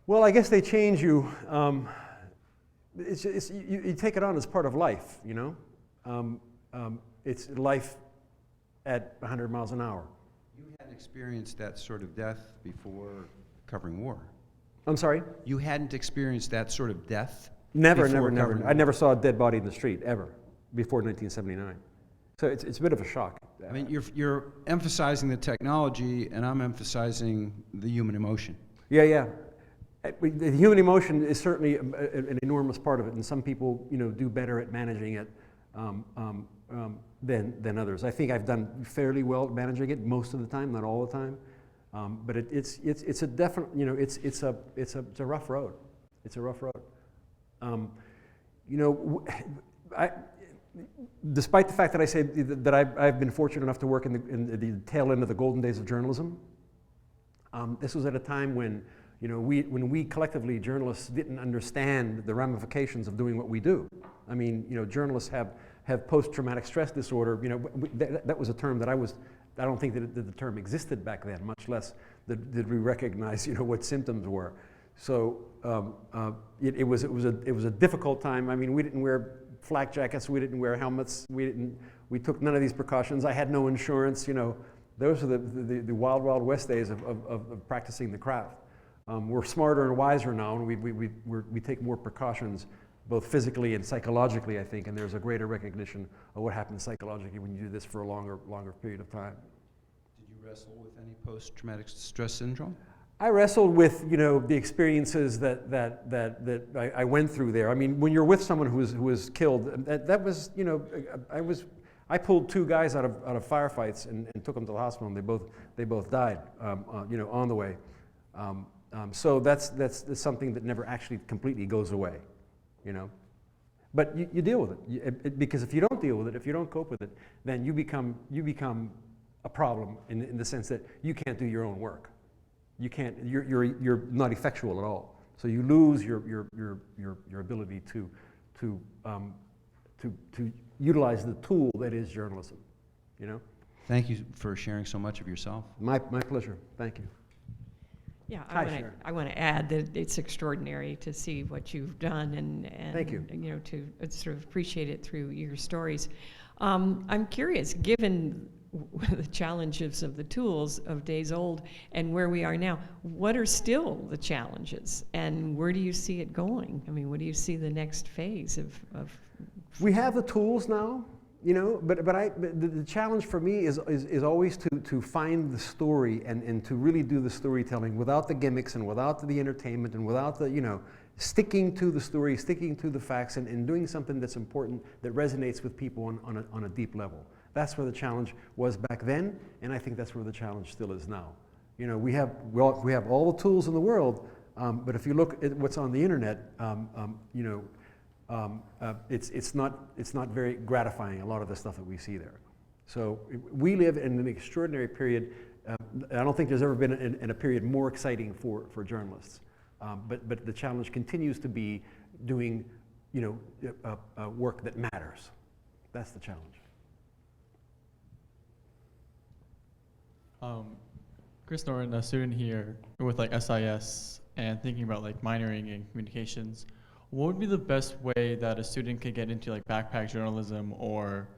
Well, I guess they change you. You take it on as part of life, you know? It's life at 100 miles an hour. You hadn't experienced that sort of death before covering war. I'm sorry? You hadn't experienced that sort of death? Never. I never saw a dead body in the street, ever, before 1979. So it's a bit of a shock. I mean, you're emphasizing the technology, and I'm emphasizing the human emotion. Yeah. The human emotion is certainly an enormous part of it, and some people, do better at managing it than others. I think I've done fairly well at managing it most of the time, not all the time. But it's a definite, it's a rough road. It's a rough road. Despite the fact that I say that I've been fortunate enough to work in the tail end of the golden days of journalism, this was at a time when You know, when we collectively, journalists, didn't understand the ramifications of doing what we do. I mean, you know, journalists have post-traumatic stress disorder. You know, that was a term that I don't think that the term existed back then, much less did we recognize, you know, what symptoms were. So it was a difficult time. I mean, we didn't wear flak jackets, we didn't wear helmets, we took none of these precautions. I had no insurance. You know, those are the wild, wild west days of practicing the craft. We're smarter and wiser now, and we take more precautions, both physically and psychologically, I think, and there's a greater recognition of what happens psychologically when you do this for a longer period of time. Did you wrestle with any post-traumatic stress syndrome? I wrestled with, you know, the experiences that I went through there. I mean, when you're with someone who was killed, that was, you know, I pulled 2 guys out of firefights and took them to the hospital, and they both died, you know, on the way. So that's something that never actually completely goes away, you know. But you deal with it, because if you don't deal with it, if you don't cope with it, then you become a problem in the sense that you can't do your own work. You can't. You're not effectual at all. So you lose your ability to utilize the tool that is journalism, you know. Thank you for sharing so much of yourself. My pleasure. Thank you. Yeah, Hi, I want to add that it's extraordinary to see what you've done and Thank you. You know, to sort of appreciate it through your stories. I'm curious, given the challenges of the tools of days old and where we are now, what are still the challenges, and where do you see it going? I mean, what do you see the next phase of? We have the tools now, you know, but the challenge for me is always to find the story and to really do the storytelling without the gimmicks and without the entertainment and without the, you know, sticking to the story, sticking to the facts, and doing something that's important, that resonates with people on a deep level. That's where the challenge was back then, and I think that's where the challenge still is now. You know, we have all the tools in the world, but if you look at what's on the internet, you know, it's not very gratifying, a lot of the stuff that we see there. So we live in an extraordinary period. I don't think there's ever been in a period more exciting for journalists. But the challenge continues to be doing, you know, work that matters. That's the challenge. Chris Norton, a student here with like SIS and thinking about like minoring in communications, what would be the best way that a student could get into like backpack journalism or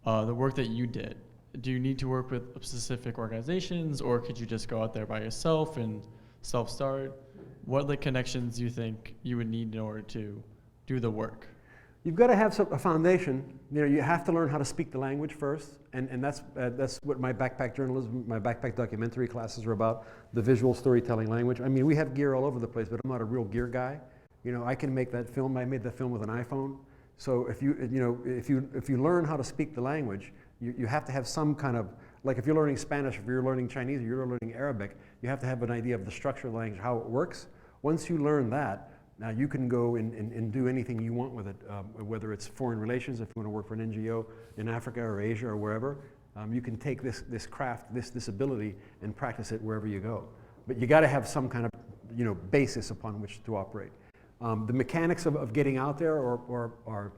the work that you did? Do you need to work with specific organizations, or could you just go out there by yourself and self-start? What like connections do you think you would need in order to do the work? You've got to have a foundation. You know, you have to learn how to speak the language first, and that's what my backpack journalism, my backpack documentary classes are about, the visual storytelling language. I mean, we have gear all over the place, but I'm not a real gear guy. You know, I can make that film. I made that film with an iPhone. So if you learn how to speak the language, you have to have some kind of, like if you're learning Spanish, if you're learning Chinese, or you're learning Arabic, you have to have an idea of the structure of the language, how it works. Once you learn that, now you can go and do anything you want with it, whether it's foreign relations, if you want to work for an NGO in Africa or Asia or wherever. You can take this craft, this ability, and practice it wherever you go. But you got to have some kind of, you know, basis upon which to operate. The mechanics of getting out there are,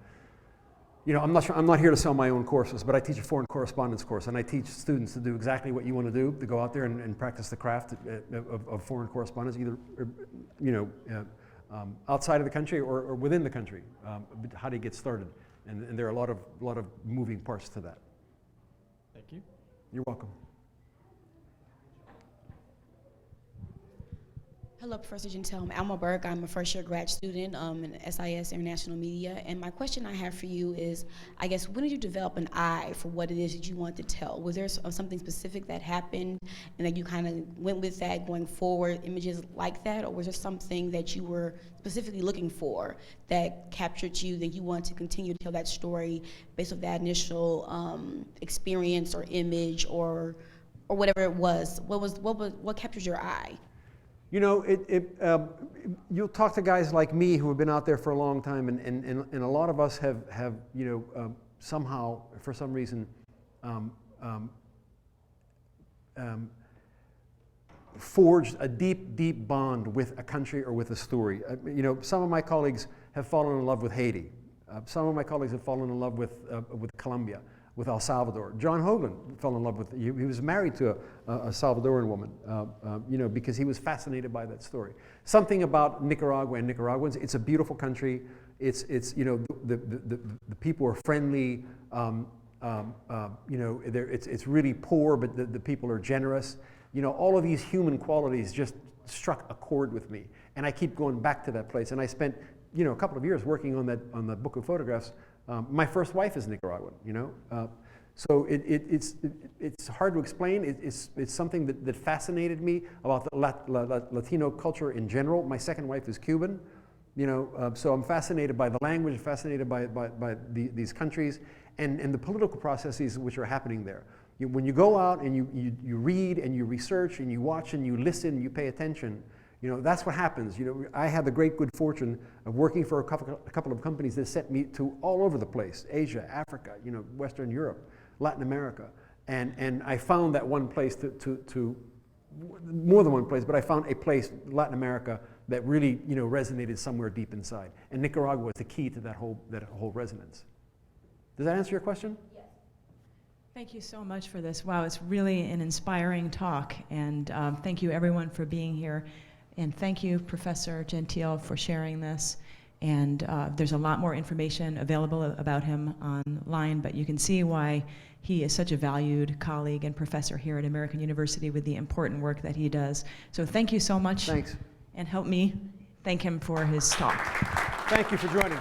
you know, I'm not here to sell my own courses, but I teach a foreign correspondence course, and I teach students to do exactly what you want to do, to go out there and practice the craft of foreign correspondence, either, you know, outside of the country or within the country. How do you get started? And there are a lot of moving parts to that. Thank you. You're welcome. Hello, Professor Gentile. I'm Alma Burke. I'm a first-year grad student in SIS International Media. And my question I have for you is, I guess, when did you develop an eye for what it is that you want to tell? Was there something specific that happened and that you kind of went with that going forward, images like that? Or was there something that you were specifically looking for that captured you, that you want to continue to tell that story based on that initial experience or image or whatever it was? What captures your eye? You know, you'll talk to guys like me who have been out there for a long time, and a lot of us have you know, somehow, for some reason, forged a deep, deep bond with a country or with a story. You know, some of my colleagues have fallen in love with Haiti. Some of my colleagues have fallen in love with Colombia, with El Salvador. John Hoagland fell in love with, he was married to a Salvadoran woman, you know, because he was fascinated by that story. Something about Nicaragua and Nicaraguans, it's a beautiful country. It's you know, the people are friendly. You know, it's really poor, but the people are generous. You know, all of these human qualities just struck a chord with me. And I keep going back to that place. And I spent, you know, a couple of years working on the book of photographs. My first wife is Nicaraguan, you know. So it's hard to explain. It's something that fascinated me about the Latino culture in general. My second wife is Cuban, you know, so I'm fascinated by the language, fascinated by these countries and the political processes which are happening there. When you go out and you read and you research and you watch and you listen and you pay attention, you know, that's what happens. You know, I had the great good fortune of working for a couple of companies that sent me to all over the place: Asia, Africa, you know, Western Europe, Latin America, and I found that one place to more than one place, but I found a place, Latin America, that really, you know, resonated somewhere deep inside. And Nicaragua was the key to that whole resonance. Does that answer your question? Thank you so much for this. Wow, it's really an inspiring talk, and thank you everyone for being here, and thank you, Professor Gentile, for sharing this. And there's a lot more information available about him online, but you can see why he is such a valued colleague and professor here at American University with the important work that he does. So thank you so much. Thanks. And help me thank him for his talk. Thank you for joining.